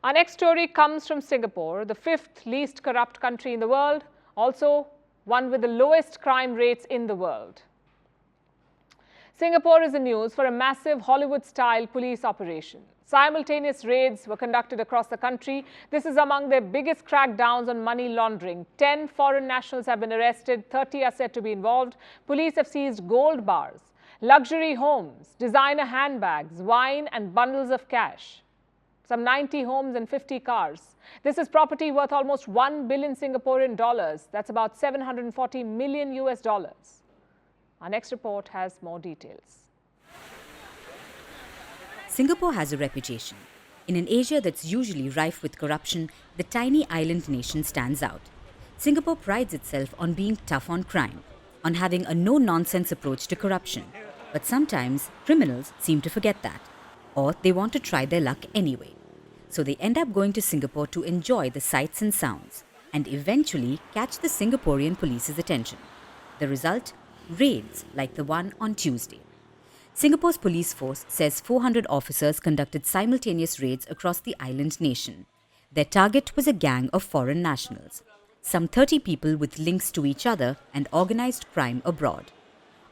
Our next story comes from Singapore, the fifth least corrupt country in the world, also one with the lowest crime rates in the world. Singapore is in news for a massive Hollywood-style police operation. Simultaneous raids were conducted across the country. This is among their biggest crackdowns on money laundering. 10 foreign nationals have been arrested, 30 are said to be involved. Police have seized gold bars, luxury homes, designer handbags, wine and bundles of cash. Some 90 homes and 50 cars. This is property worth almost 1 billion Singaporean dollars. That's about 740 million US dollars. Our next report has more details. Singapore has a reputation. In an Asia that's usually rife with corruption, the tiny island nation stands out. Singapore prides itself on being tough on crime, on having a no-nonsense approach to corruption. But sometimes, criminals seem to forget that. Or they want to try their luck anyway. So they end up going to Singapore to enjoy the sights and sounds, and eventually catch the Singaporean police's attention. The result? Raids like the one on Tuesday. Singapore's police force says 400 officers conducted simultaneous raids across the island nation. Their target was a gang of foreign nationals, some 30 people with links to each other and organised crime abroad.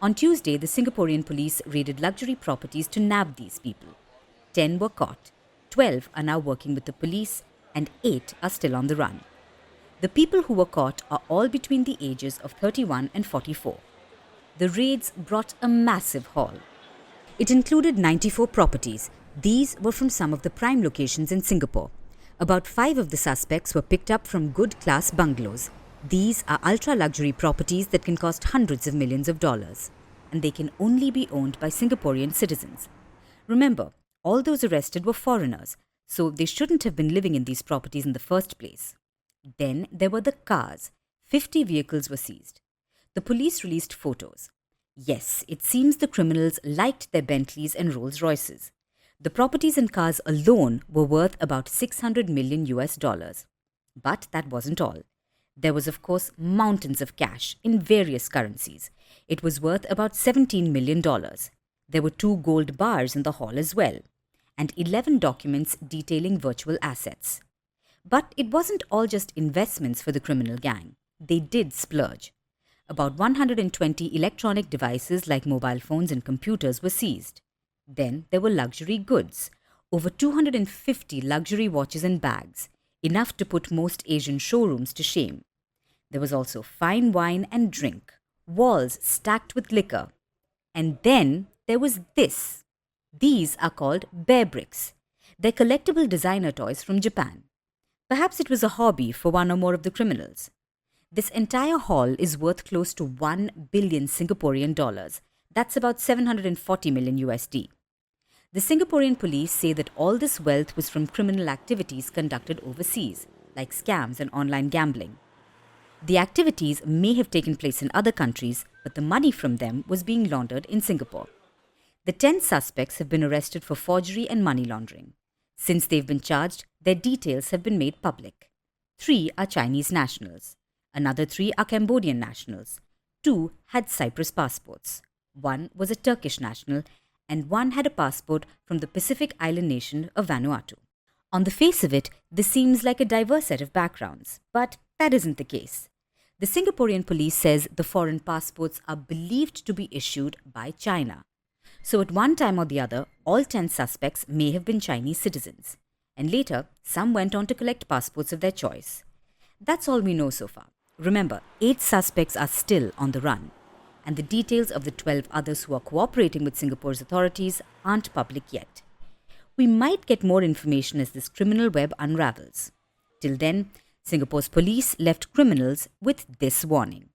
On Tuesday, the Singaporean police raided luxury properties to nab these people. 10 were caught, 12 are now working with the police, and 8 are still on the run. The people who were caught are all between the ages of 31 and 44. The raids brought a massive haul. It included 94 properties. These were from some of the prime locations in Singapore. About 5 of the suspects were picked up from good-class bungalows. These are ultra-luxury properties that can cost hundreds of millions of dollars. And they can only be owned by Singaporean citizens. Remember, all those arrested were foreigners, so they shouldn't have been living in these properties in the first place. Then there were the cars. 50 vehicles were seized. The police released photos. Yes, it seems the criminals liked their Bentleys and Rolls Royces. The properties and cars alone were worth about 600 million US dollars. But that wasn't all. There was, of course, mountains of cash in various currencies. It was worth about $17 million. There were 2 gold bars in the hall as well, and 11 documents detailing virtual assets. But it wasn't all just investments for the criminal gang. They did splurge. About 120 electronic devices like mobile phones and computers were seized. Then there were luxury goods. Over 250 luxury watches and bags, enough to put most Asian showrooms to shame. There was also fine wine and drink, walls stacked with liquor. And then there was this. These are called bear bricks. They're collectible designer toys from Japan. Perhaps it was a hobby for one or more of the criminals. This entire haul is worth close to 1 billion Singaporean dollars. That's about 740 million USD. The Singaporean police say that all this wealth was from criminal activities conducted overseas, like scams and online gambling. The activities may have taken place in other countries, but the money from them was being laundered in Singapore. The 10 suspects have been arrested for forgery and money laundering. Since they've been charged, their details have been made public. 3 are Chinese nationals. Another 3 are Cambodian nationals. 2 had Cyprus passports. 1 was a Turkish national, and 1 had a passport from the Pacific island nation of Vanuatu. On the face of it, this seems like a diverse set of backgrounds, but that isn't the case. The Singaporean police says the foreign passports are believed to be issued by China. So at one time or the other, all 10 suspects may have been Chinese citizens. And later, some went on to collect passports of their choice. That's all we know so far. Remember, 8 suspects are still on the run, and the details of the 12 others who are cooperating with Singapore's authorities aren't public yet. We might get more information as this criminal web unravels. Till then, Singapore's police left criminals with this warning.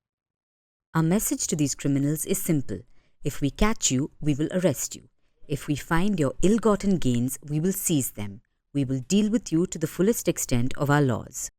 Our message to these criminals is simple. If we catch you, we will arrest you. If we find your ill-gotten gains, we will seize them. We will deal with you to the fullest extent of our laws.